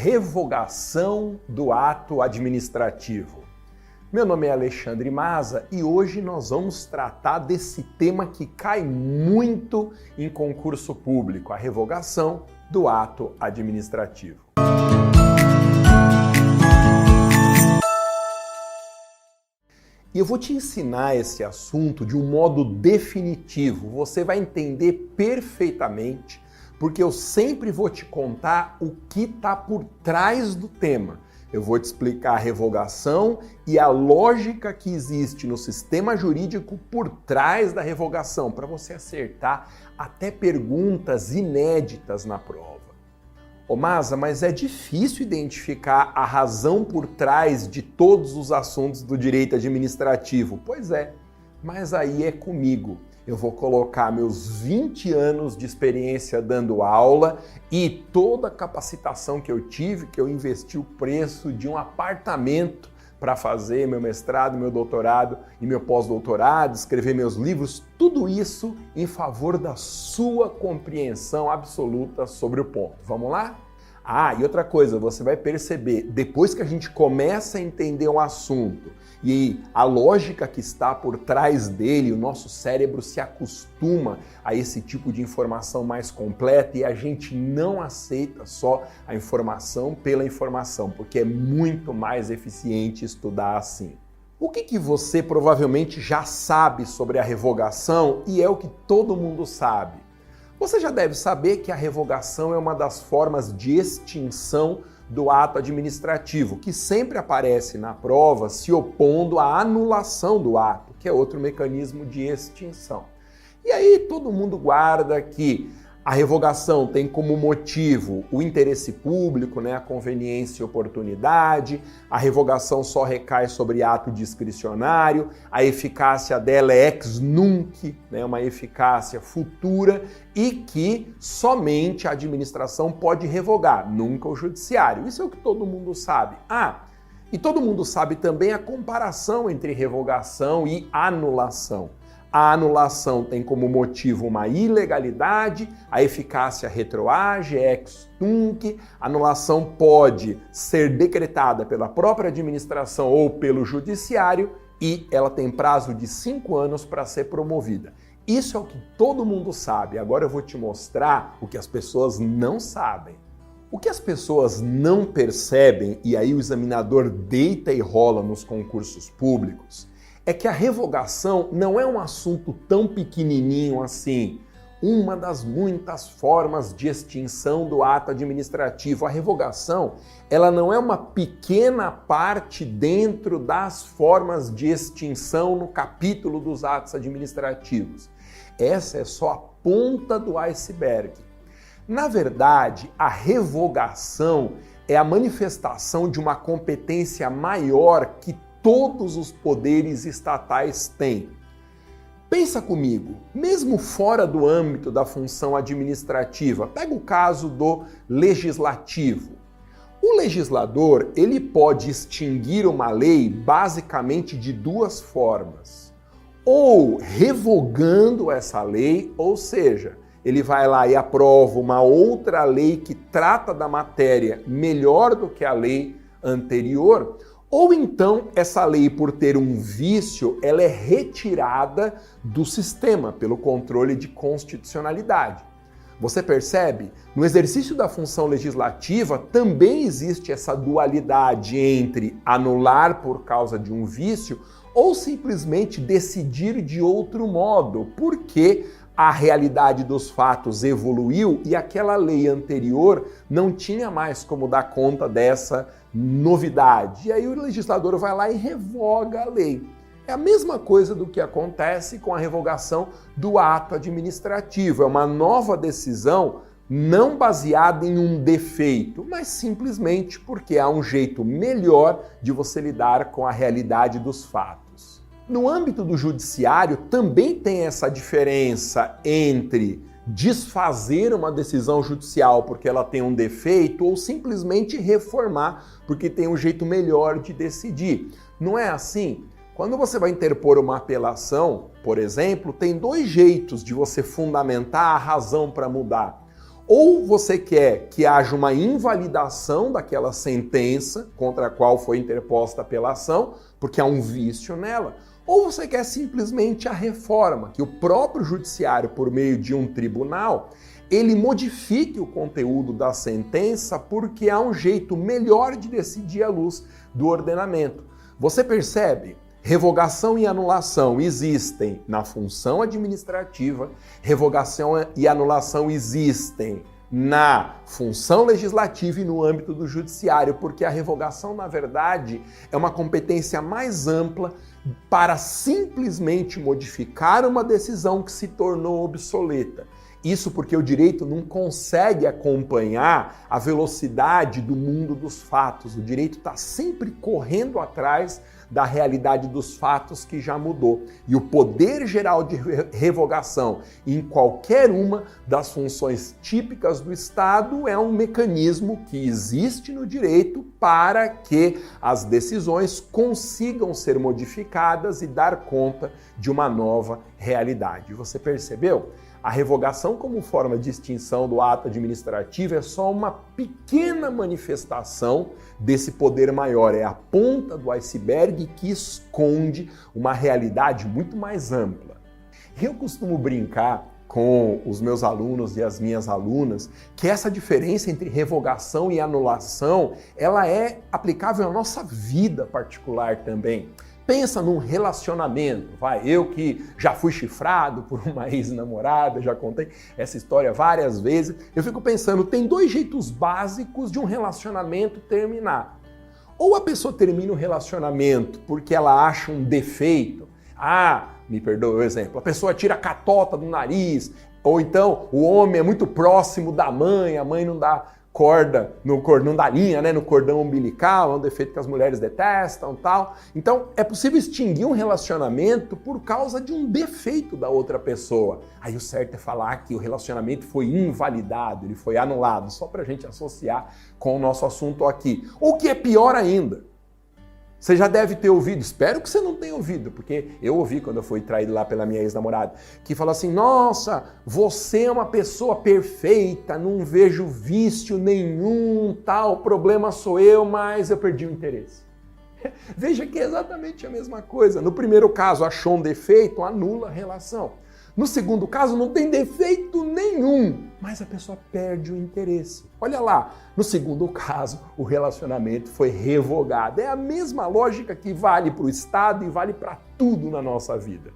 revogação do ato administrativo. Meu nome é Alexandre Maza e hoje nós vamos tratar desse tema que cai muito em concurso público, a revogação do ato administrativo. E eu vou te ensinar esse assunto de um modo definitivo, você vai entender perfeitamente, porque eu sempre vou te contar o que está por trás do tema. Eu vou te explicar a revogação e a lógica que existe no sistema jurídico por trás da revogação, para você acertar até perguntas inéditas na prova. Ô Maza, mas é difícil identificar a razão por trás de todos os assuntos do direito administrativo. Pois é, mas aí é comigo. Eu vou colocar meus 20 anos de experiência dando aula e toda a capacitação que eu tive, que eu investi o preço de um apartamento para fazer meu mestrado, meu doutorado e meu pós-doutorado, escrever meus livros, tudo isso em favor da sua compreensão absoluta sobre o ponto. Vamos lá? Ah, e outra coisa, você vai perceber, depois que a gente começa a entender um assunto e a lógica que está por trás dele, o nosso cérebro se acostuma a esse tipo de informação mais completa e a gente não aceita só a informação pela informação, porque é muito mais eficiente estudar assim. O que você provavelmente já sabe sobre a revogação e é o que todo mundo sabe? Você já deve saber que a revogação é uma das formas de extinção do ato administrativo, que sempre aparece na prova se opondo à anulação do ato, que é outro mecanismo de extinção. E aí todo mundo guarda que a revogação tem como motivo o interesse público, a conveniência e oportunidade, a revogação só recai sobre ato discricionário, a eficácia dela é ex nunc, uma eficácia futura, e que somente a administração pode revogar, nunca o judiciário. Isso é o que todo mundo sabe. E todo mundo sabe também a comparação entre revogação e anulação. A anulação tem como motivo uma ilegalidade, a eficácia retroage, ex tunc. A anulação pode ser decretada pela própria administração ou pelo judiciário e ela tem prazo de 5 anos para ser promovida. Isso é o que todo mundo sabe. Agora eu vou te mostrar o que as pessoas não sabem. O que as pessoas não percebem, e aí o examinador deita e rola nos concursos públicos, é que a revogação não é um assunto tão pequenininho assim. Uma das muitas formas de extinção do ato administrativo. A revogação, ela não é uma pequena parte dentro das formas de extinção no capítulo dos atos administrativos. Essa é só a ponta do iceberg. Na verdade, a revogação é a manifestação de uma competência maior que todos os poderes estatais têm. Pensa comigo, mesmo fora do âmbito da função administrativa, pega o caso do legislativo. O legislador, ele pode extinguir uma lei basicamente de duas formas. Ou revogando essa lei, ou seja, ele vai lá e aprova uma outra lei que trata da matéria melhor do que a lei anterior, ou então essa lei, por ter um vício, ela é retirada do sistema pelo controle de constitucionalidade. Você percebe? No exercício da função legislativa também existe essa dualidade entre anular por causa de um vício ou simplesmente decidir de outro modo, porque a realidade dos fatos evoluiu e aquela lei anterior não tinha mais como dar conta dessa novidade. E aí o legislador vai lá e revoga a lei. É a mesma coisa do que acontece com a revogação do ato administrativo. É uma nova decisão não baseada em um defeito, mas simplesmente porque há um jeito melhor de você lidar com a realidade dos fatos. No âmbito do judiciário também tem essa diferença entre desfazer uma decisão judicial porque ela tem um defeito ou simplesmente reformar porque tem um jeito melhor de decidir. Não é assim? Quando você vai interpor uma apelação, por exemplo, tem dois jeitos de você fundamentar a razão para mudar. Ou você quer que haja uma invalidação daquela sentença contra a qual foi interposta a apelação, porque há um vício nela, ou você quer simplesmente a reforma, que o próprio judiciário, por meio de um tribunal, ele modifique o conteúdo da sentença porque há um jeito melhor de decidir à luz do ordenamento. Você percebe? Revogação e anulação existem na função administrativa, revogação e anulação existem na função legislativa e no âmbito do judiciário, porque a revogação, na verdade, é uma competência mais ampla para simplesmente modificar uma decisão que se tornou obsoleta. Isso porque o direito não consegue acompanhar a velocidade do mundo dos fatos. O direito está sempre correndo atrás da realidade dos fatos que já mudou. E o poder geral de revogação em qualquer uma das funções típicas do Estado é um mecanismo que existe no direito para que as decisões consigam ser modificadas e dar conta de uma nova realidade. Você percebeu? A revogação como forma de extinção do ato administrativo é só uma pequena manifestação desse poder maior, é a ponta do iceberg que esconde uma realidade muito mais ampla. Eu costumo brincar com os meus alunos e as minhas alunas que essa diferença entre revogação e anulação, ela é aplicável à nossa vida particular também. Pensa num relacionamento, eu que já fui chifrado por uma ex-namorada, já contei essa história várias vezes, eu fico pensando, tem dois jeitos básicos de um relacionamento terminar. Ou a pessoa termina o relacionamento porque ela acha um defeito, me perdoe o exemplo, a pessoa tira a catota do nariz, ou então o homem é muito próximo da mãe, a mãe não dá corda, não dá linha, no cordão umbilical, é um defeito que as mulheres detestam, tal. Então, é possível extinguir um relacionamento por causa de um defeito da outra pessoa. Aí o certo é falar que o relacionamento foi invalidado, ele foi anulado, só pra gente associar com o nosso assunto aqui. Ou que é pior ainda, você já deve ter ouvido, espero que você não tenha ouvido, porque eu ouvi quando eu fui traído lá pela minha ex-namorada, que falou assim, nossa, você é uma pessoa perfeita, não vejo vício nenhum, tal, o problema sou eu, mas eu perdi o interesse. Veja que é exatamente a mesma coisa. No primeiro caso, achou um defeito, anula a relação. No segundo caso, não tem defeito nenhum, mas a pessoa perde o interesse. Olha lá, no segundo caso, o relacionamento foi revogado. É a mesma lógica que vale para o Estado e vale para tudo na nossa vida.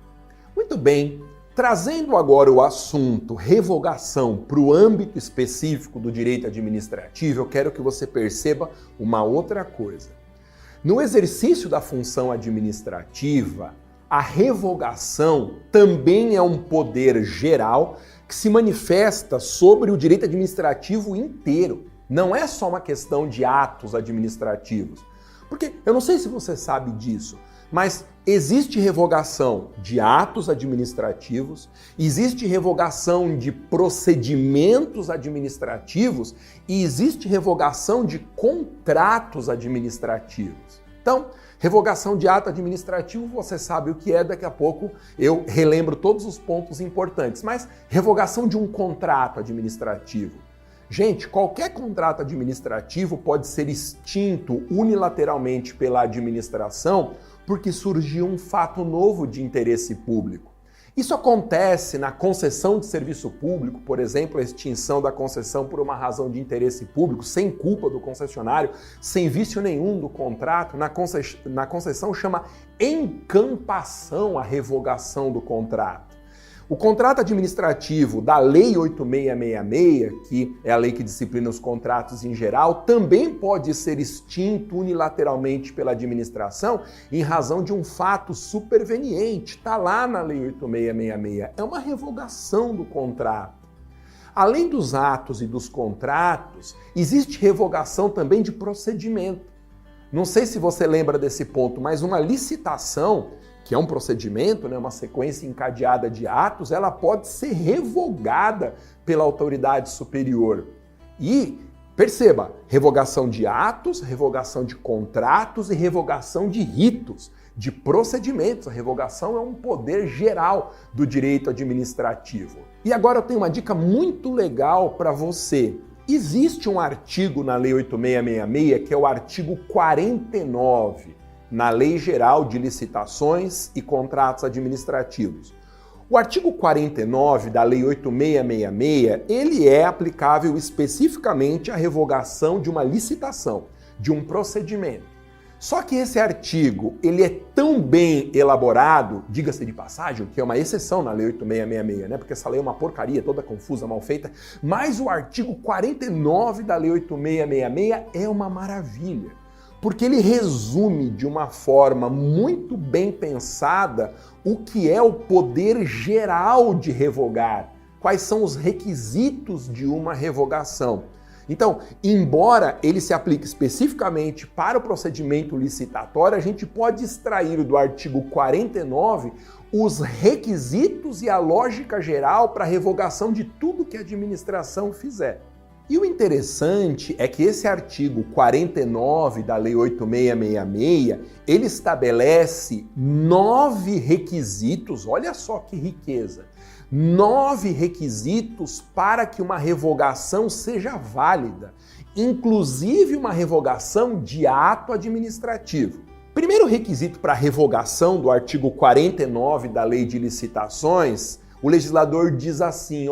Muito bem, trazendo agora o assunto revogação para o âmbito específico do direito administrativo, eu quero que você perceba uma outra coisa. No exercício da função administrativa, a revogação também é um poder geral que se manifesta sobre o direito administrativo inteiro. Não é só uma questão de atos administrativos. Porque eu não sei se você sabe disso, mas existe revogação de atos administrativos, existe revogação de procedimentos administrativos e existe revogação de contratos administrativos. Então, revogação de ato administrativo, você sabe o que é, daqui a pouco eu relembro todos os pontos importantes, mas revogação de um contrato administrativo. Gente, qualquer contrato administrativo pode ser extinto unilateralmente pela administração porque surgiu um fato novo de interesse público. Isso acontece na concessão de serviço público, por exemplo, a extinção da concessão por uma razão de interesse público, sem culpa do concessionário, sem vício nenhum do contrato. Na concessão chama encampação a revogação do contrato. O contrato administrativo da Lei 8666, que é a lei que disciplina os contratos em geral, também pode ser extinto unilateralmente pela administração em razão de um fato superveniente. Está lá na Lei 8666. É uma revogação do contrato. Além dos atos e dos contratos, existe revogação também de procedimento. Não sei se você lembra desse ponto, mas uma licitação, que é um procedimento, uma sequência encadeada de atos, ela pode ser revogada pela autoridade superior. E, perceba, revogação de atos, revogação de contratos e revogação de ritos. de procedimentos. A revogação é um poder geral do direito administrativo. E agora eu tenho uma dica muito legal para você. Existe um artigo na Lei 8666, que é o artigo 49, na Lei Geral de Licitações e Contratos Administrativos. O artigo 49 da Lei 8666, ele é aplicável especificamente à revogação de uma licitação, de um procedimento. Só que esse artigo, ele é tão bem elaborado, diga-se de passagem, que é uma exceção na Lei 8666, né? Porque essa lei é uma porcaria, toda confusa, mal feita, mas o artigo 49 da Lei 8666 é uma maravilha, porque ele resume de uma forma muito bem pensada o que é o poder geral de revogar, quais são os requisitos de uma revogação. Então, embora ele se aplique especificamente para o procedimento licitatório, a gente pode extrair do artigo 49 os requisitos e a lógica geral para a revogação de tudo que a administração fizer. E o interessante é que esse artigo 49 da Lei 8666, ele estabelece 9 requisitos, olha só que riqueza, 9 requisitos para que uma revogação seja válida, inclusive uma revogação de ato administrativo. Primeiro requisito para a revogação do artigo 49 da Lei de Licitações, o legislador diz assim,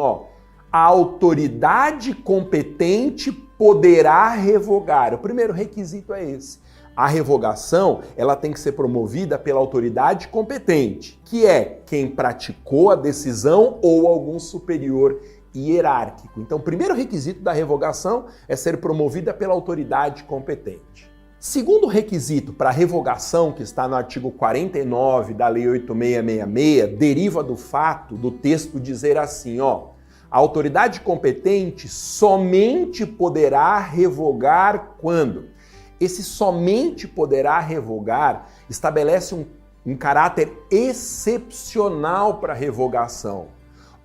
a autoridade competente poderá revogar. O primeiro requisito é esse. A revogação, ela tem que ser promovida pela autoridade competente, que é quem praticou a decisão ou algum superior hierárquico. Então, o primeiro requisito da revogação é ser promovida pela autoridade competente. Segundo requisito para a revogação, que está no artigo 49 da Lei 8666, deriva do fato do texto dizer assim, a autoridade competente somente poderá revogar quando? Esse somente poderá revogar estabelece um caráter excepcional para a revogação.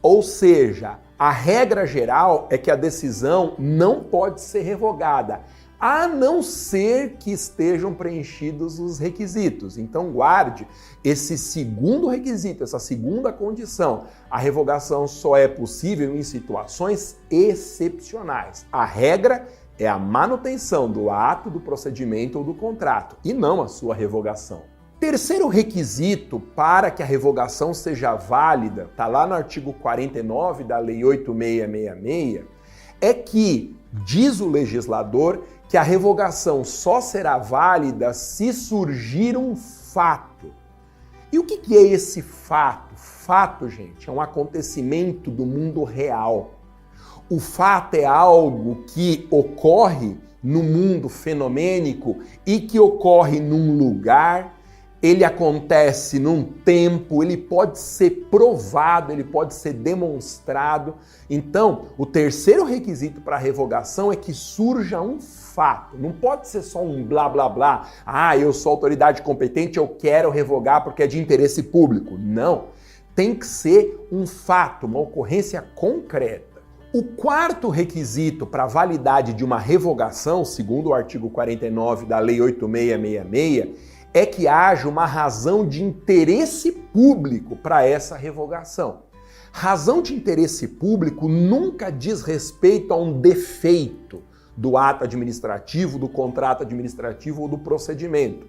Ou seja, a regra geral é que a decisão não pode ser revogada, a não ser que estejam preenchidos os requisitos. Então guarde esse segundo requisito, essa segunda condição. A revogação só é possível em situações excepcionais. A regra é a manutenção do ato, do procedimento ou do contrato, e não a sua revogação. Terceiro requisito para que a revogação seja válida, está lá no artigo 49 da Lei 8666, é que, diz o legislador, que a revogação só será válida se surgir um fato. E o que é esse fato? Fato, gente, é um acontecimento do mundo real. O fato é algo que ocorre no mundo fenomênico e que ocorre num lugar, ele acontece num tempo, ele pode ser provado, ele pode ser demonstrado. Então, o terceiro requisito para a revogação é que surja um fato. Não pode ser só um blá blá blá. Eu sou autoridade competente, eu quero revogar porque é de interesse público. Não. Tem que ser um fato, uma ocorrência concreta. O quarto requisito para a validade de uma revogação, segundo o artigo 49 da Lei 8666, é que haja uma razão de interesse público para essa revogação. Razão de interesse público nunca diz respeito a um defeito do ato administrativo, do contrato administrativo ou do procedimento.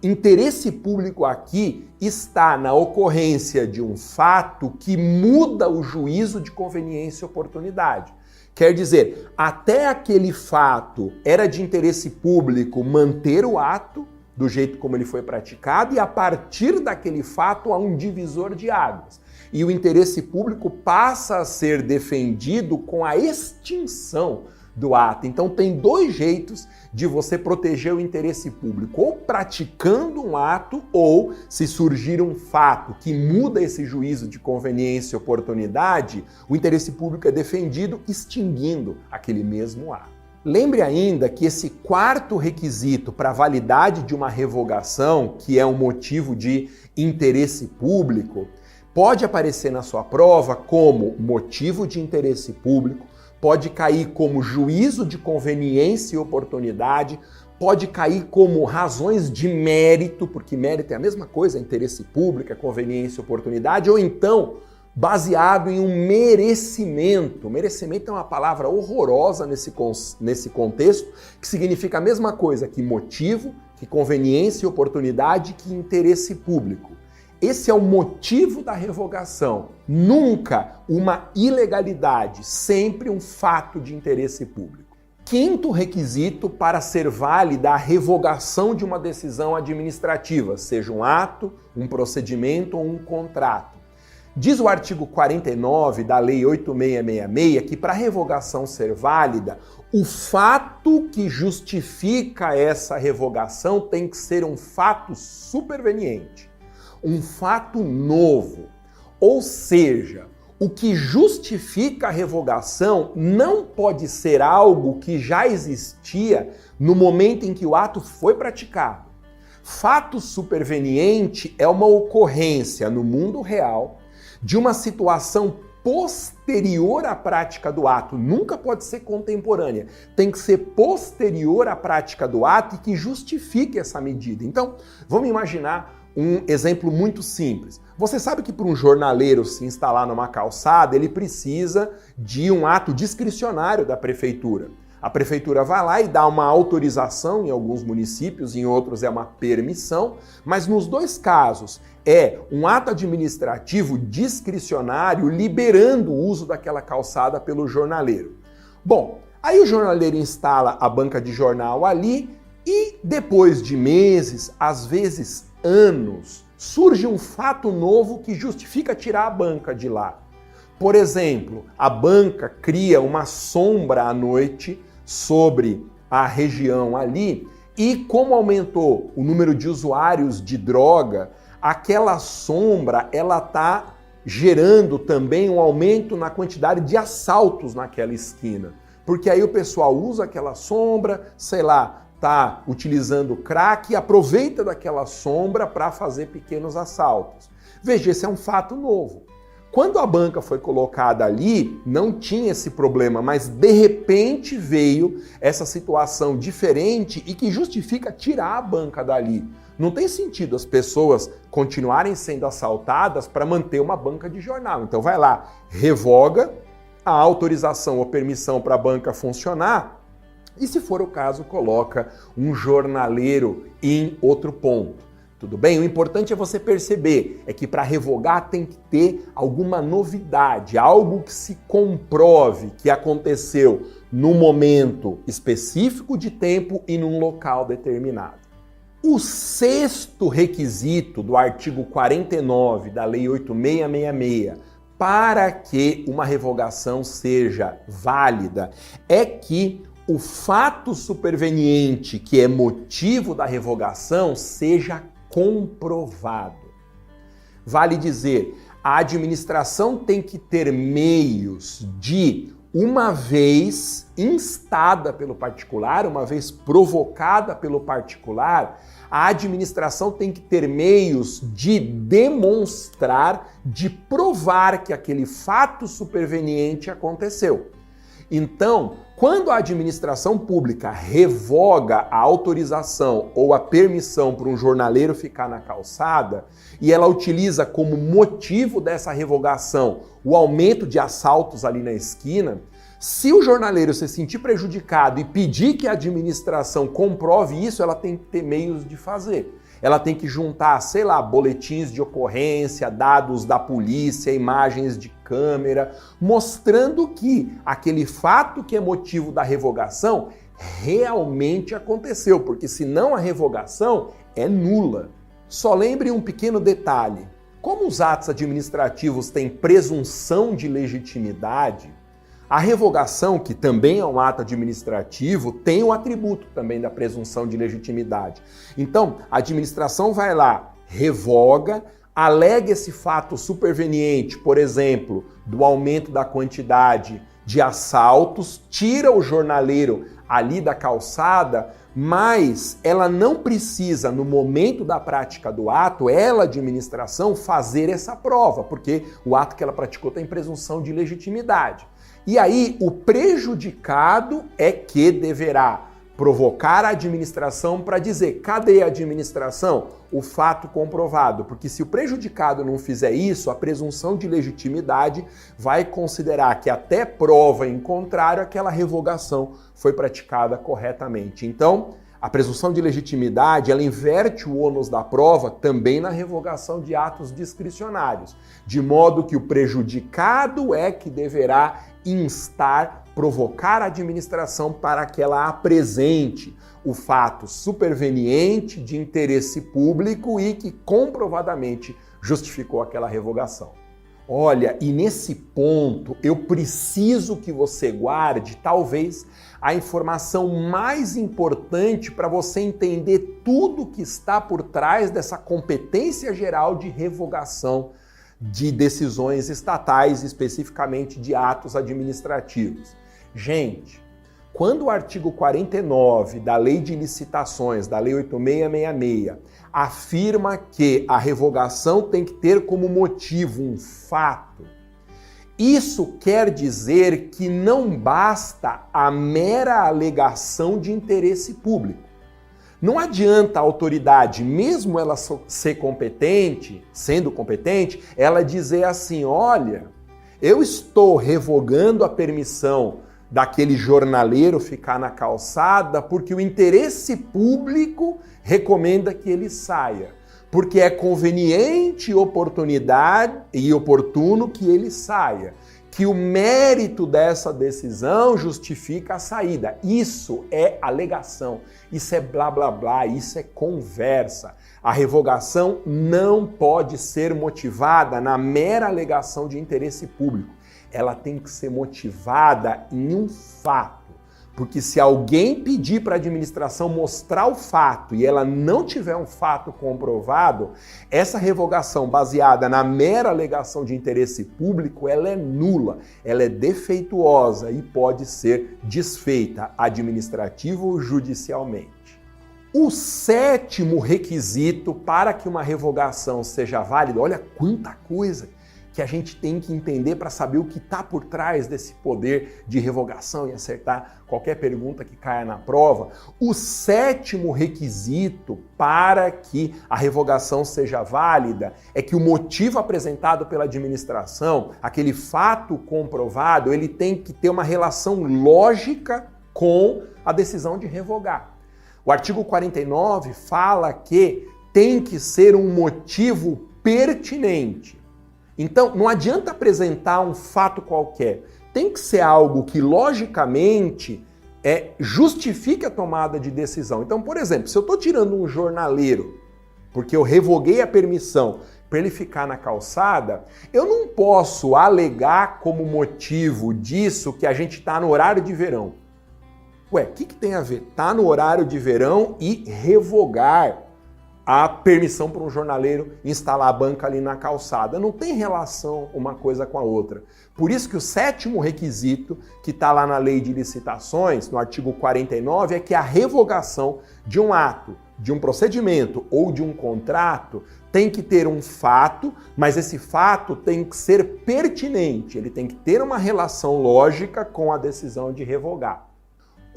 Interesse público aqui está na ocorrência de um fato que muda o juízo de conveniência e oportunidade. Quer dizer, até aquele fato era de interesse público manter o ato do jeito como ele foi praticado e a partir daquele fato há um divisor de águas. E o interesse público passa a ser defendido com a extinção do ato. Então tem dois jeitos de você proteger o interesse público, ou praticando um ato, ou se surgir um fato que muda esse juízo de conveniência e oportunidade, o interesse público é defendido extinguindo aquele mesmo ato. Lembre ainda que esse quarto requisito para a validade de uma revogação, que é um motivo de interesse público, pode aparecer na sua prova como motivo de interesse público, pode cair como juízo de conveniência e oportunidade, pode cair como razões de mérito, porque mérito é a mesma coisa, é interesse público, é conveniência, oportunidade, ou então baseado em um merecimento. Merecimento é uma palavra horrorosa nesse contexto, que significa a mesma coisa que motivo, que conveniência e oportunidade, que interesse público. Esse é o motivo da revogação. Nunca uma ilegalidade, sempre um fato de interesse público. Quinto requisito para ser válida a revogação de uma decisão administrativa, seja um ato, um procedimento ou um contrato. Diz o artigo 49 da Lei 8666 que para a revogação ser válida, o fato que justifica essa revogação tem que ser um fato superveniente, um fato novo. Ou seja, o que justifica a revogação não pode ser algo que já existia no momento em que o ato foi praticado. Fato superveniente é uma ocorrência no mundo real de uma situação posterior à prática do ato, nunca pode ser contemporânea, tem que ser posterior à prática do ato e que justifique essa medida. Então, vamos imaginar um exemplo muito simples. Você sabe que para um jornaleiro se instalar numa calçada, ele precisa de um ato discricionário da prefeitura. A prefeitura vai lá e dá uma autorização em alguns municípios, em outros é uma permissão, mas nos dois casos é um ato administrativo discricionário liberando o uso daquela calçada pelo jornaleiro. Bom, aí o jornaleiro instala a banca de jornal ali e depois de meses, às vezes anos, surge um fato novo que justifica tirar a banca de lá. Por exemplo, a banca cria uma sombra à noite sobre a região ali e como aumentou o número de usuários de droga, aquela sombra ela está gerando também um aumento na quantidade de assaltos naquela esquina. Porque aí o pessoal usa aquela sombra, sei lá, está utilizando crack e aproveita daquela sombra para fazer pequenos assaltos. Veja, esse é um fato novo. Quando a banca foi colocada ali, não tinha esse problema, mas de repente veio essa situação diferente e que justifica tirar a banca dali. Não tem sentido as pessoas continuarem sendo assaltadas para manter uma banca de jornal. Então vai lá, revoga a autorização ou permissão para a banca funcionar e, se for o caso, coloca um jornaleiro em outro ponto. Tudo bem? O importante é você perceber é que para revogar tem que ter alguma novidade, algo que se comprove que aconteceu num momento específico de tempo e num local determinado. O sexto requisito do artigo 49 da Lei 8666 para que uma revogação seja válida é que o fato superveniente que é motivo da revogação seja comprovado. Vale dizer, a administração tem que ter meios de, uma vez instada pelo particular, uma vez provocada pelo particular, a administração tem que ter meios de demonstrar, de provar que aquele fato superveniente aconteceu. Então, quando a administração pública revoga a autorização ou a permissão para um jornaleiro ficar na calçada e ela utiliza como motivo dessa revogação o aumento de assaltos ali na esquina, se o jornaleiro se sentir prejudicado e pedir que a administração comprove isso, ela tem que ter meios de fazer. Ela tem que juntar, sei lá, boletins de ocorrência, dados da polícia, imagens de câmera, mostrando que aquele fato que é motivo da revogação realmente aconteceu, porque senão a revogação é nula. Só lembre um pequeno detalhe. Como os atos administrativos têm presunção de legitimidade, a revogação, que também é um ato administrativo, tem o atributo também da presunção de legitimidade. Então, a administração vai lá, revoga, alega esse fato superveniente, por exemplo, do aumento da quantidade de assaltos, tira o jornaleiro ali da calçada, mas ela não precisa, no momento da prática do ato, ela, administração, fazer essa prova, porque o ato que ela praticou tem presunção de legitimidade. E aí, o prejudicado é que deverá provocar a administração para dizer, cadê a administração? O fato comprovado, porque se o prejudicado não fizer isso, a presunção de legitimidade vai considerar que até prova em contrário, aquela revogação foi praticada corretamente. Então, a presunção de legitimidade, ela inverte o ônus da prova também na revogação de atos discricionários, de modo que o prejudicado é que deverá instar, provocar a administração para que ela apresente o fato superveniente de interesse público e que comprovadamente justificou aquela revogação. Olha, e nesse ponto eu preciso que você guarde talvez a informação mais importante para você entender tudo que está por trás dessa competência geral de revogação de decisões estatais, especificamente de atos administrativos. Gente, quando o artigo 49 da Lei de Licitações, da Lei 8666, afirma que a revogação tem que ter como motivo um fato, isso quer dizer que não basta a mera alegação de interesse público. Não adianta a autoridade, mesmo ela ser competente, sendo competente, ela dizer assim, olha, eu estou revogando a permissão daquele jornaleiro ficar na calçada porque o interesse público recomenda que ele saia, porque é conveniente e oportuno que ele saia, que o mérito dessa decisão justifica a saída. Isso é alegação, isso é blá blá blá, isso é conversa. A revogação não pode ser motivada na mera alegação de interesse público. Ela tem que ser motivada em um fato. Porque se alguém pedir para a administração mostrar o fato e ela não tiver um fato comprovado, essa revogação baseada na mera alegação de interesse público, ela é nula, ela é defeituosa e pode ser desfeita administrativo ou judicialmente. O sétimo requisito para que uma revogação seja válida, olha quanta coisa que a gente tem que entender para saber o que está por trás desse poder de revogação e acertar qualquer pergunta que caia na prova. O sétimo requisito para que a revogação seja válida é que o motivo apresentado pela administração, aquele fato comprovado, ele tem que ter uma relação lógica com a decisão de revogar. O artigo 49 fala que tem que ser um motivo pertinente. Então, não adianta apresentar um fato qualquer. Tem que ser algo que, logicamente, justifique a tomada de decisão. Então, por exemplo, se eu estou tirando um jornaleiro, porque eu revoguei a permissão para ele ficar na calçada, eu não posso alegar como motivo disso que a gente está no horário de verão. Ué, o que tem a ver? Está no horário de verão e revogar a permissão para um jornaleiro instalar a banca ali na calçada. Não tem relação uma coisa com a outra. Por isso que o sétimo requisito, que está lá na Lei de Licitações, no artigo 49, é que a revogação de um ato, de um procedimento ou de um contrato tem que ter um fato, mas esse fato tem que ser pertinente, ele tem que ter uma relação lógica com a decisão de revogar.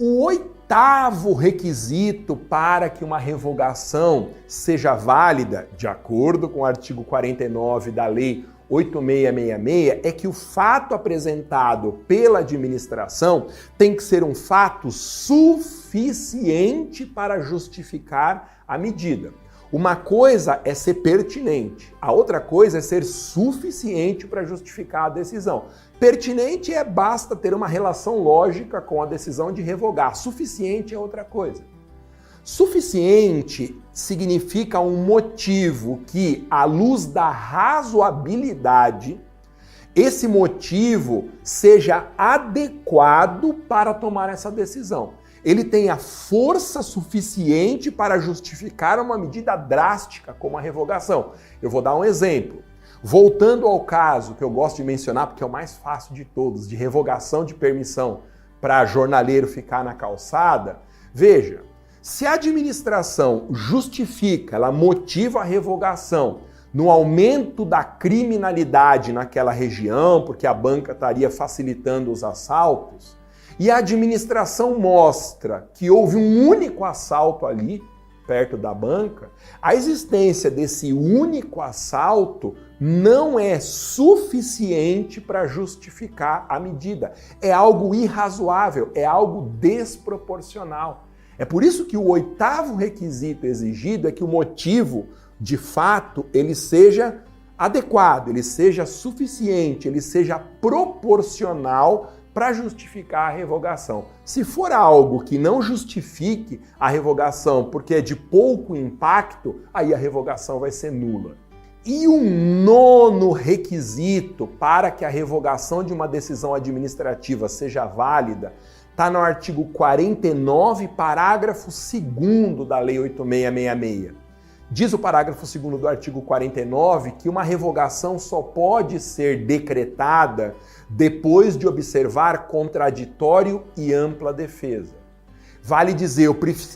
O oitavo requisito para que uma revogação seja válida, de acordo com o artigo 49 da Lei 8666, é que o fato apresentado pela administração tem que ser um fato suficiente para justificar a medida. Uma coisa é ser pertinente, a outra coisa é ser suficiente para justificar a decisão. Pertinente basta ter uma relação lógica com a decisão de revogar. Suficiente é outra coisa. Suficiente significa um motivo que, à luz da razoabilidade, esse motivo seja adequado para tomar essa decisão. Ele tem a força suficiente para justificar uma medida drástica como a revogação. Eu vou dar um exemplo. Voltando ao caso que eu gosto de mencionar, porque é o mais fácil de todos, de revogação de permissão para jornaleiro ficar na calçada, veja, se a administração justifica, ela motiva a revogação no aumento da criminalidade naquela região, porque a banca estaria facilitando os assaltos, e a administração mostra que houve um único assalto ali, perto da banca, a existência desse único assalto não é suficiente para justificar a medida. É algo irrazoável, é algo desproporcional. É por isso que o 8º requisito exigido é que o motivo, de fato, ele seja adequado, ele seja suficiente, ele seja proporcional para justificar a revogação. Se for algo que não justifique a revogação porque é de pouco impacto, aí a revogação vai ser nula. E o 9º requisito para que a revogação de uma decisão administrativa seja válida está no artigo 49, parágrafo 2º da Lei 8666. Diz o parágrafo 2º do artigo 49 que uma revogação só pode ser decretada depois de observar contraditório e ampla defesa. Vale dizer,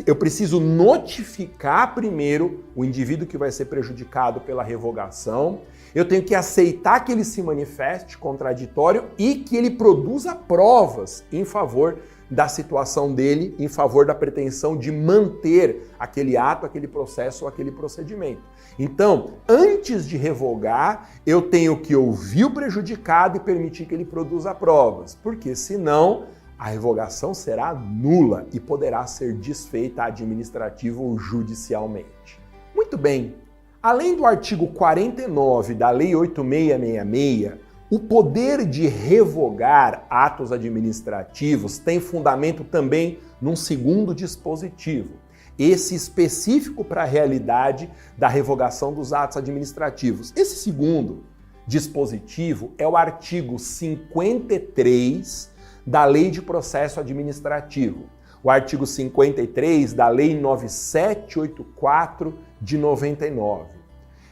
eu preciso notificar primeiro o indivíduo que vai ser prejudicado pela revogação, eu tenho que aceitar que ele se manifeste contraditório e que ele produza provas em favor da situação dele, em favor da pretensão de manter aquele ato, aquele processo ou aquele procedimento. Então, antes de revogar, eu tenho que ouvir o prejudicado e permitir que ele produza provas, porque senão a revogação será nula e poderá ser desfeita administrativa ou judicialmente. Muito bem, além do artigo 49 da Lei 8666, o poder de revogar atos administrativos tem fundamento também num 2º dispositivo, esse específico para a realidade da revogação dos atos administrativos. Esse 2º dispositivo é o artigo 53 da Lei de Processo Administrativo, o artigo 53 da Lei 9784 de 99.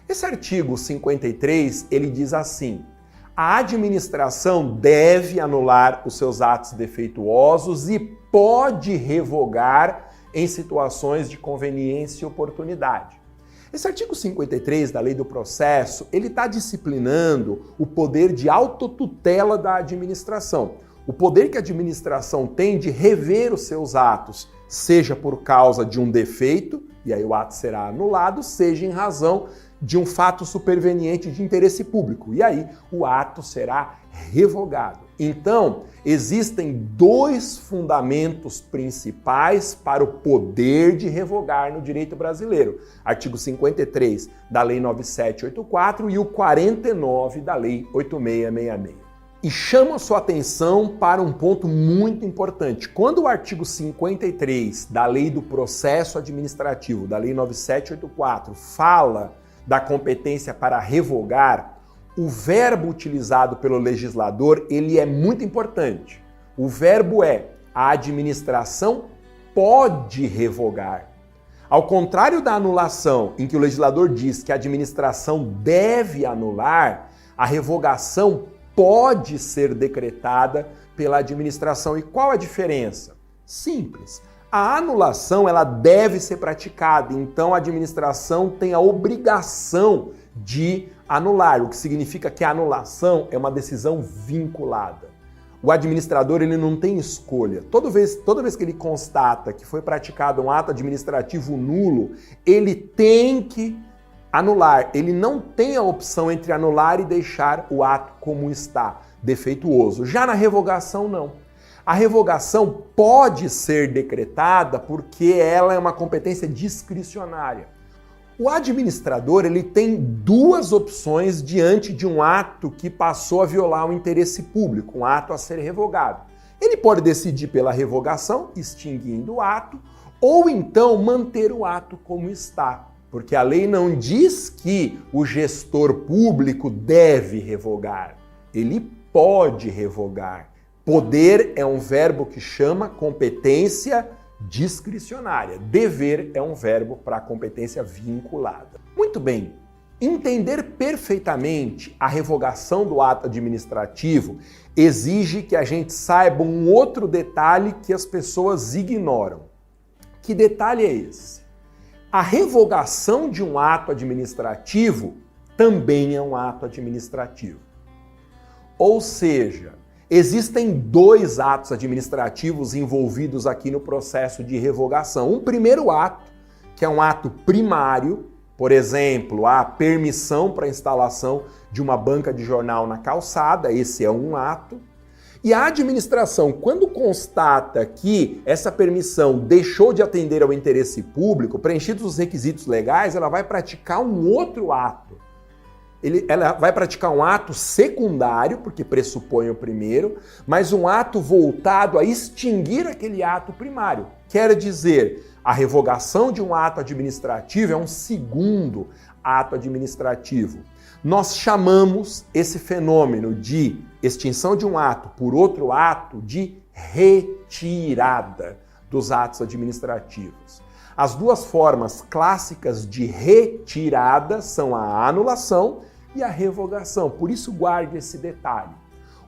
Esse artigo 53, ele diz assim: a administração deve anular os seus atos defeituosos e pode revogar em situações de conveniência e oportunidade. Esse artigo 53 da Lei do Processo, ele está disciplinando o poder de autotutela da administração. O poder que a administração tem de rever os seus atos, seja por causa de um defeito, e aí o ato será anulado, seja em razão de um fato superveniente de interesse público, e aí o ato será revogado. Então, existem 2 fundamentos principais para o poder de revogar no direito brasileiro: artigo 53 da Lei 9784 e o 49 da Lei 8666. E chamo a sua atenção para um ponto muito importante. Quando o artigo 53 da Lei do Processo Administrativo, da Lei 9784, fala da competência para revogar, o verbo utilizado pelo legislador, ele é muito importante. O verbo é: a administração pode revogar. Ao contrário da anulação, em que o legislador diz que a administração deve anular, a revogação pode ser decretada pela administração. E qual a diferença? Simples. A anulação, ela deve ser praticada, então a administração tem a obrigação de anular, o que significa que a anulação é uma decisão vinculada. O administrador, ele não tem escolha. Toda vez que ele constata que foi praticado um ato administrativo nulo, ele tem que anular. Ele não tem a opção entre anular e deixar o ato como está, defeituoso. Já na revogação, não. A revogação pode ser decretada porque ela é uma competência discricionária. O administrador, ele tem 2 opções diante de um ato que passou a violar o interesse público, um ato a ser revogado. Ele pode decidir pela revogação, extinguindo o ato, ou então manter o ato como está. Porque a lei não diz que o gestor público deve revogar. Ele pode revogar. Poder é um verbo que chama competência discricionária. Dever é um verbo para competência vinculada. Muito bem. Entender perfeitamente a revogação do ato administrativo exige que a gente saiba um outro detalhe que as pessoas ignoram. Que detalhe é esse? A revogação de um ato administrativo também é um ato administrativo. Ou seja, Existem dois atos administrativos envolvidos aqui no processo de revogação. Um primeiro ato, que é um ato primário, por exemplo, a permissão para a instalação de uma banca de jornal na calçada, esse é um ato. E a administração, quando constata que essa permissão deixou de atender ao interesse público, preenchidos os requisitos legais, ela vai praticar um outro ato. Ela vai praticar um ato secundário, porque pressupõe o primeiro, mas um ato voltado a extinguir aquele ato primário. Quer dizer, a revogação de um ato administrativo é um segundo ato administrativo. Nós chamamos esse fenômeno de extinção de um ato por outro ato de retirada dos atos administrativos. As duas formas clássicas de retirada são a anulação e a revogação, por isso guarde esse detalhe.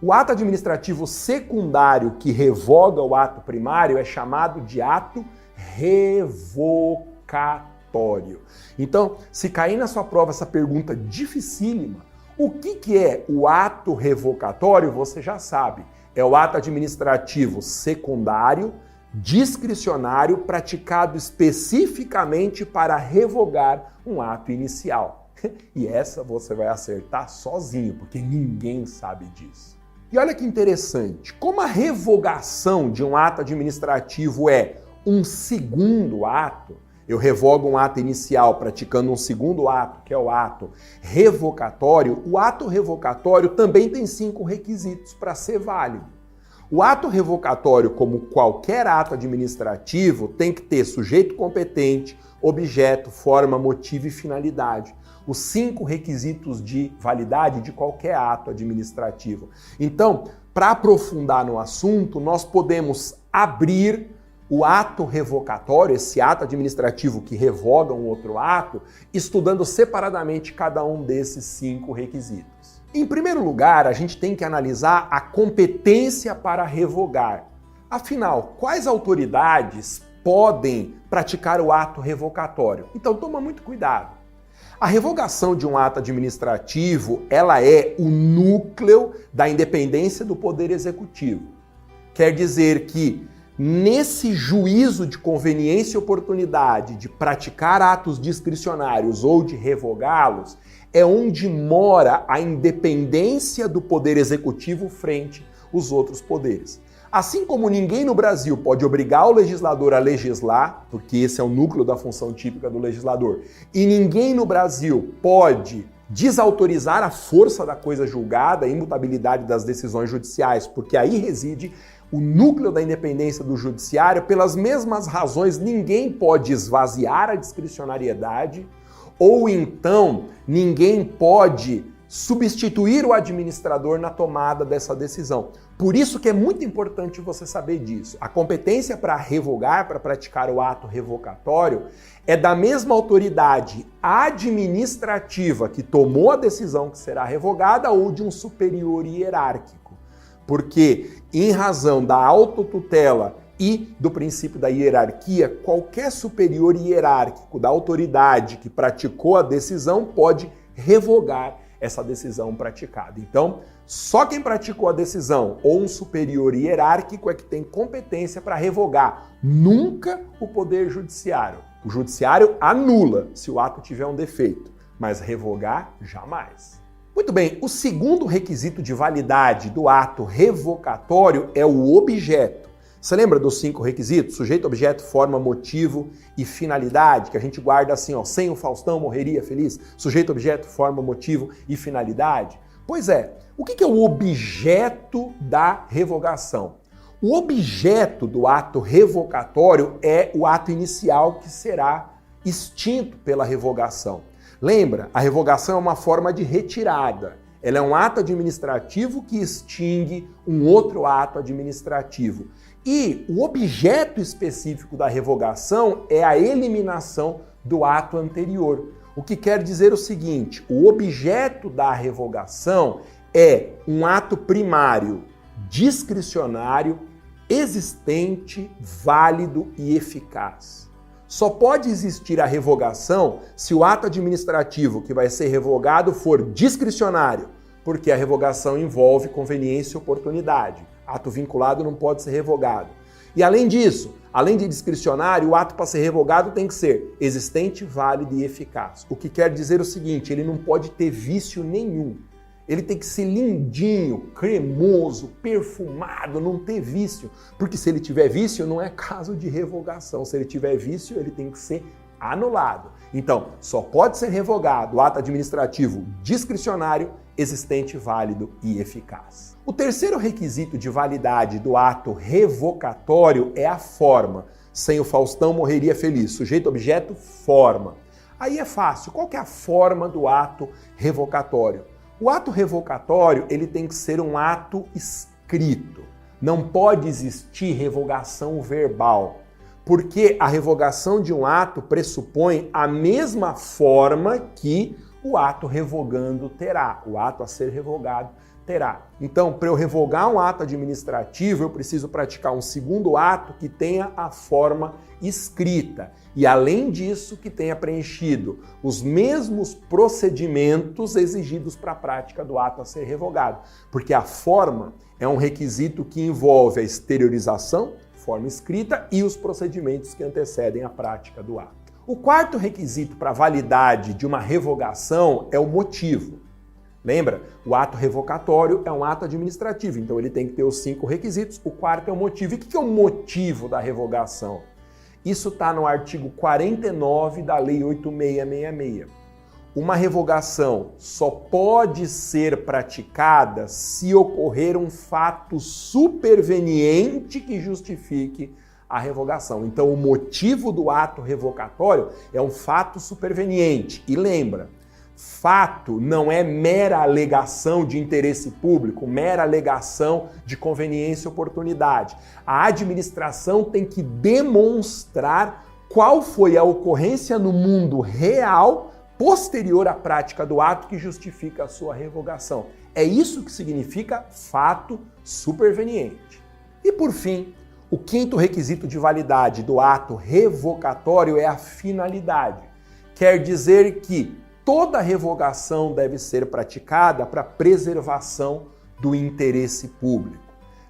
O ato administrativo secundário que revoga o ato primário é chamado de ato revocatório. Então, se cair na sua prova essa pergunta dificílima, o que é o ato revocatório, você já sabe. É o ato administrativo secundário, discricionário, praticado especificamente para revogar um ato inicial. E essa você vai acertar sozinho, porque ninguém sabe disso. E olha que interessante, como a revogação de um ato administrativo é um segundo ato, eu revogo um ato inicial praticando um segundo ato, que é o ato revocatório, o ato revocatório também tem 5 requisitos para ser válido. O ato revocatório, como qualquer ato administrativo, tem que ter sujeito competente, objeto, forma, motivo e finalidade. Os 5 requisitos de validade de qualquer ato administrativo. Então, para aprofundar no assunto, nós podemos abrir o ato revocatório, esse ato administrativo que revoga um outro ato, estudando separadamente cada um desses 5 requisitos. Em primeiro lugar, a gente tem que analisar a competência para revogar. Afinal, quais autoridades podem praticar o ato revocatório? Então, toma muito cuidado. A revogação de um ato administrativo, ela é o núcleo da independência do Poder Executivo. Quer dizer que nesse juízo de conveniência e oportunidade de praticar atos discricionários ou de revogá-los, é onde mora a independência do Poder Executivo frente aos outros poderes. Assim como ninguém no Brasil pode obrigar o legislador a legislar, porque esse é o núcleo da função típica do legislador, e ninguém no Brasil pode desautorizar a força da coisa julgada, a imutabilidade das decisões judiciais, porque aí reside o núcleo da independência do judiciário. Pelas mesmas razões, ninguém pode esvaziar a discricionariedade, ou então ninguém pode substituir o administrador na tomada dessa decisão. Por isso que é muito importante você saber disso. A competência para revogar, para praticar o ato revocatório, é da mesma autoridade administrativa que tomou a decisão que será revogada ou de um superior hierárquico. Porque, em razão da autotutela e do princípio da hierarquia, qualquer superior hierárquico da autoridade que praticou a decisão pode revogar essa decisão praticada. Então, só quem praticou a decisão ou um superior hierárquico é que tem competência para revogar, nunca o Poder Judiciário. O Judiciário anula se o ato tiver um defeito, mas revogar, jamais. Muito bem, o segundo requisito de validade do ato revocatório é o objeto. Você lembra dos 5 requisitos? Sujeito, objeto, forma, motivo e finalidade, que a gente guarda assim, ó, sem o Faustão morreria feliz. Sujeito, objeto, forma, motivo e finalidade. Pois é, o que é o objeto da revogação? O objeto do ato revocatório é o ato inicial que será extinto pela revogação. Lembra, a revogação é uma forma de retirada. Ela é um ato administrativo que extingue um outro ato administrativo. E o objeto específico da revogação é a eliminação do ato anterior. O que quer dizer o seguinte: o objeto da revogação é um ato primário, discricionário, existente, válido e eficaz. Só pode existir a revogação se o ato administrativo que vai ser revogado for discricionário, porque a revogação envolve conveniência e oportunidade. Ato vinculado não pode ser revogado. E além disso, além de discricionário, o ato para ser revogado tem que ser existente, válido e eficaz. O que quer dizer o seguinte, ele não pode ter vício nenhum. Ele tem que ser lindinho, cremoso, perfumado, não ter vício. Porque se ele tiver vício, não é caso de revogação. Se ele tiver vício, ele tem que ser anulado. Então, só pode ser revogado o ato administrativo discricionário, existente, válido e eficaz. O terceiro requisito de validade do ato revocatório é a forma. Sem o Faustão morreria feliz. Sujeito, objeto, forma. Aí é fácil. Qual que é a forma do ato revocatório? O ato revocatório, ele tem que ser um ato escrito. Não pode existir revogação verbal, porque a revogação de um ato pressupõe a mesma forma que o ato revogando terá, o ato a ser revogado terá. Então, para eu revogar um ato administrativo, eu preciso praticar um segundo ato que tenha a forma escrita. E, além disso, que tenha preenchido os mesmos procedimentos exigidos para a prática do ato a ser revogado. Porque a forma é um requisito que envolve a exteriorização, forma escrita, e os procedimentos que antecedem a prática do ato. O quarto requisito para a validade de uma revogação é o motivo. Lembra? O ato revocatório é um ato administrativo, então ele tem que ter os 5 requisitos. O quarto é o motivo. E o que é o motivo da revogação? Isso está no artigo 49 da Lei 8.666. Uma revogação só pode ser praticada se ocorrer um fato superveniente que justifique a revogação. Então, o motivo do ato revocatório é um fato superveniente. E lembra, fato não é mera alegação de interesse público, mera alegação de conveniência e oportunidade. A administração tem que demonstrar qual foi a ocorrência no mundo real posterior à prática do ato que justifica a sua revogação. É isso que significa fato superveniente. E por fim, o quinto requisito de validade do ato revocatório é a finalidade. Quer dizer que toda revogação deve ser praticada para preservação do interesse público.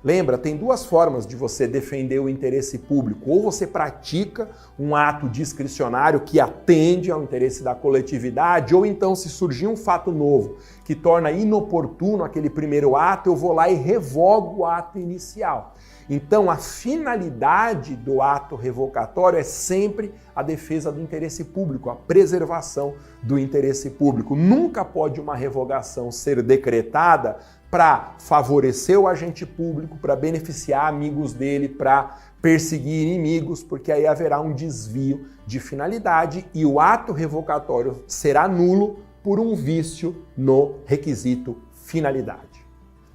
Lembra, tem 2 formas de você defender o interesse público. Ou você pratica um ato discricionário que atende ao interesse da coletividade, ou então, se surgir um fato novo que torna inoportuno aquele primeiro ato, eu vou lá e revogo o ato inicial. Então, a finalidade do ato revocatório é sempre a defesa do interesse público, a preservação do interesse público. Nunca pode uma revogação ser decretada para favorecer o agente público, para beneficiar amigos dele, para perseguir inimigos, porque aí haverá um desvio de finalidade e o ato revocatório será nulo por um vício no requisito finalidade.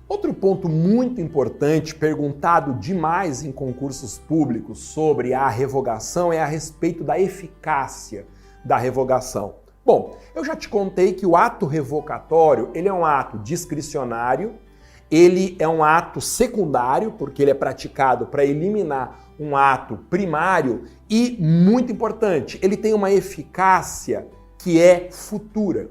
Outro ponto muito importante, perguntado demais em concursos públicos sobre a revogação, é a respeito da eficácia da revogação. Bom, eu já te contei que o ato revocatório, ele é um ato discricionário, ele é um ato secundário, porque ele é praticado para eliminar um ato primário e, muito importante, ele tem uma eficácia que é futura.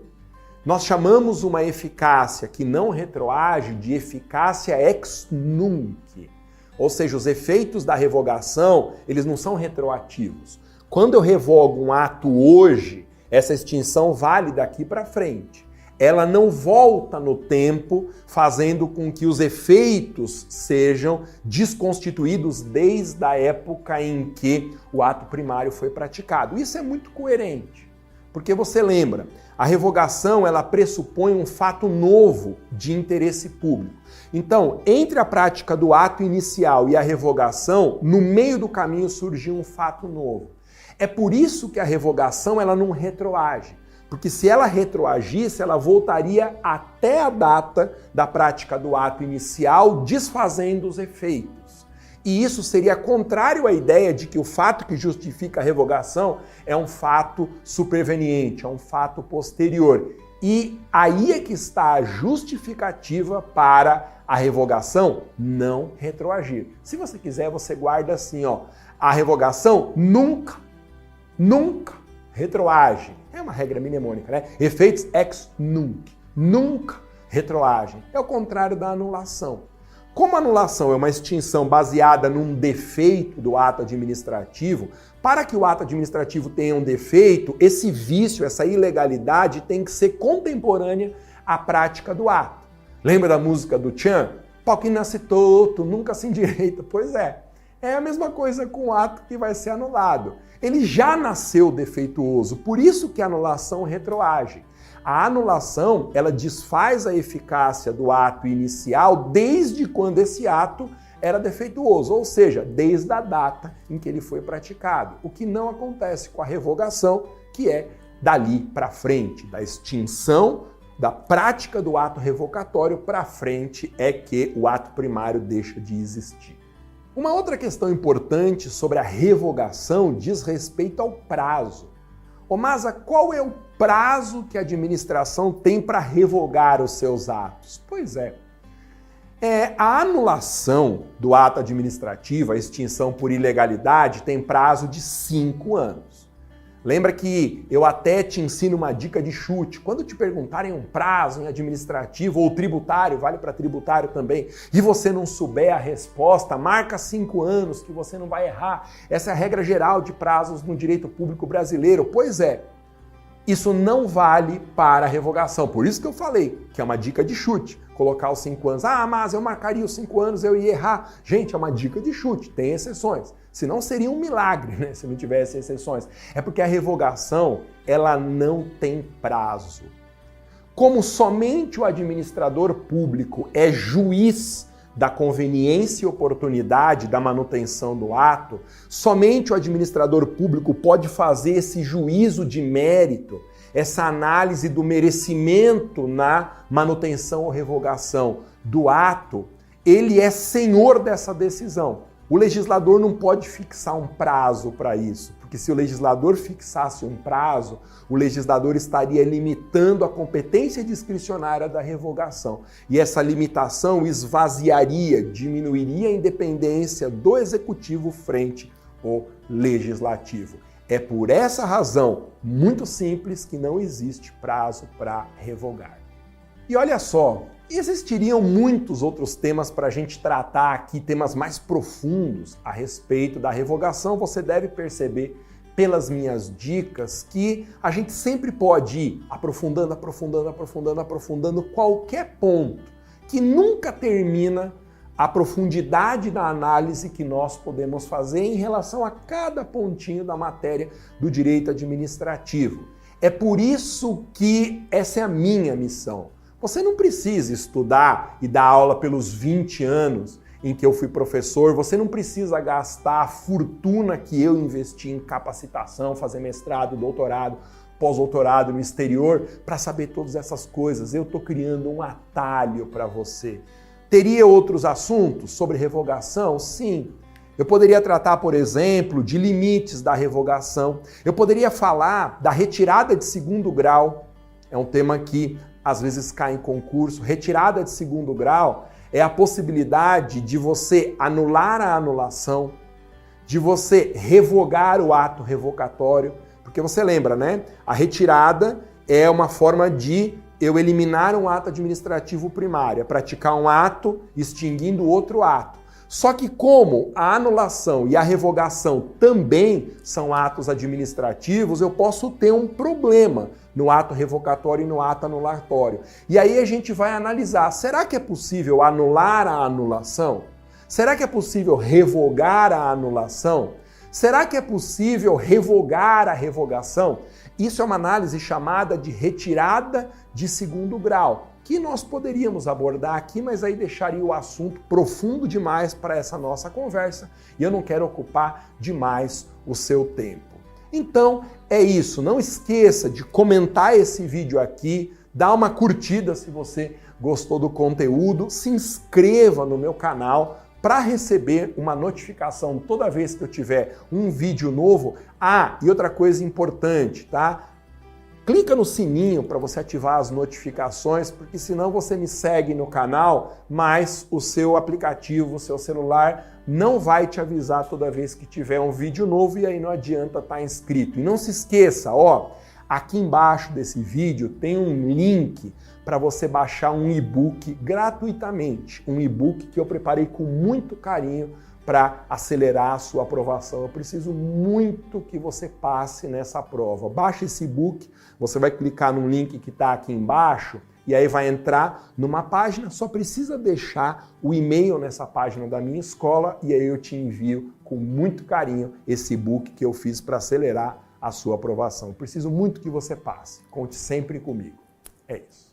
Nós chamamos uma eficácia que não retroage de eficácia ex nunc, ou seja, os efeitos da revogação, eles não são retroativos. Quando eu revogo um ato hoje, essa extinção vale daqui para frente. Ela não volta no tempo, fazendo com que os efeitos sejam desconstituídos desde a época em que o ato primário foi praticado. Isso é muito coerente, porque você lembra, a revogação ela pressupõe um fato novo de interesse público. Então, entre a prática do ato inicial e a revogação, no meio do caminho surgiu um fato novo. É por isso que a revogação ela não retroage. Porque se ela retroagisse, ela voltaria até a data da prática do ato inicial, desfazendo os efeitos. E isso seria contrário à ideia de que o fato que justifica a revogação é um fato superveniente, é um fato posterior. E aí é que está a justificativa para a revogação não retroagir. Se você quiser, você guarda assim, ó, a revogação nunca retroage. É uma regra mnemônica, né? Efeitos ex nunc. Nunca retroagem. É o contrário da anulação. Como a anulação é uma extinção baseada num defeito do ato administrativo, para que o ato administrativo tenha um defeito, esse vício, essa ilegalidade tem que ser contemporânea à prática do ato. Lembra da música do Tchan? Pau que nasce torto, nunca se endireita. Pois é. É a mesma coisa com o ato que vai ser anulado. Ele já nasceu defeituoso, por isso que a anulação retroage. A anulação, ela desfaz a eficácia do ato inicial desde quando esse ato era defeituoso, ou seja, desde a data em que ele foi praticado. O que não acontece com a revogação, que é dali para frente, da extinção da prática do ato revocatório para frente é que o ato primário deixa de existir. Uma outra questão importante sobre a revogação diz respeito ao prazo. Ô Masa, qual é o prazo que a administração tem para revogar os seus atos? Pois é. A anulação do ato administrativo, a extinção por ilegalidade, tem prazo de 5 anos. Lembra que eu até te ensino uma dica de chute. Quando te perguntarem um prazo em administrativo ou tributário, vale para tributário também, e você não souber a resposta, marca 5 anos que você não vai errar. Essa é a regra geral de prazos no direito público brasileiro. Pois é, isso não vale para a revogação. Por isso que eu falei que é uma dica de chute. Colocar os 5 anos. Ah, mas eu marcaria os 5 anos, eu ia errar. Gente, é uma dica de chute, tem exceções. Senão seria um milagre, né, se não tivesse exceções. É porque a revogação, ela não tem prazo. Como somente o administrador público é juiz da conveniência e oportunidade da manutenção do ato, somente o administrador público pode fazer esse juízo de mérito, essa análise do merecimento na manutenção ou revogação do ato. Ele é senhor dessa decisão. O legislador não pode fixar um prazo para isso, porque se o legislador fixasse um prazo, o legislador estaria limitando a competência discricionária da revogação. E essa limitação esvaziaria, diminuiria a independência do executivo frente ao legislativo. É por essa razão, muito simples, que não existe prazo para revogar. E olha só, existiriam muitos outros temas para a gente tratar aqui, temas mais profundos a respeito da revogação. Você deve perceber pelas minhas dicas que a gente sempre pode ir aprofundando qualquer ponto, que nunca termina a profundidade da análise que nós podemos fazer em relação a cada pontinho da matéria do direito administrativo. É por isso que essa é a minha missão. Você não precisa estudar e dar aula pelos 20 anos em que eu fui professor, você não precisa gastar a fortuna que eu investi em capacitação, fazer mestrado, doutorado, pós-doutorado no exterior para saber todas essas coisas. Eu estou criando um atalho para você. Teria outros assuntos sobre revogação? Sim. Eu poderia tratar, por exemplo, de limites da revogação. Eu poderia falar da retirada de segundo grau. É um tema que às vezes cai em concurso. Retirada de segundo grau é a possibilidade de você anular a anulação, de você revogar o ato revocatório. Porque você lembra, né? A retirada é uma forma de eu eliminar um ato administrativo primário, é praticar um ato extinguindo outro ato. Só que como a anulação e a revogação também são atos administrativos, eu posso ter um problema no ato revocatório e no ato anulatório. E aí a gente vai analisar, será que é possível anular a anulação? Será que é possível revogar a anulação? Será que é possível revogar a revogação? Isso é uma análise chamada de retirada de segundo grau, que nós poderíamos abordar aqui, mas aí deixaria o assunto profundo demais para essa nossa conversa e eu não quero ocupar demais o seu tempo. Então é isso, não esqueça de comentar esse vídeo aqui, dá uma curtida se você gostou do conteúdo, se inscreva no meu canal para receber uma notificação toda vez que eu tiver um vídeo novo. Ah, e outra coisa importante, tá? Clica no sininho para você ativar as notificações, porque senão você me segue no canal, mas o seu aplicativo, o seu celular não vai te avisar toda vez que tiver um vídeo novo e aí não adianta estar inscrito. E não se esqueça, ó, Aqui embaixo desse vídeo tem um link para você baixar um e-book gratuitamente. Um e-book que eu preparei com muito carinho para acelerar a sua aprovação. Eu preciso muito que você passe nessa prova. Baixe esse e-book, você vai clicar no link que está aqui embaixo e aí vai entrar numa página, só precisa deixar o e-mail nessa página da minha escola e aí eu te envio com muito carinho esse e-book que eu fiz para acelerar a sua aprovação. Preciso muito que você passe. Conte sempre comigo. É isso.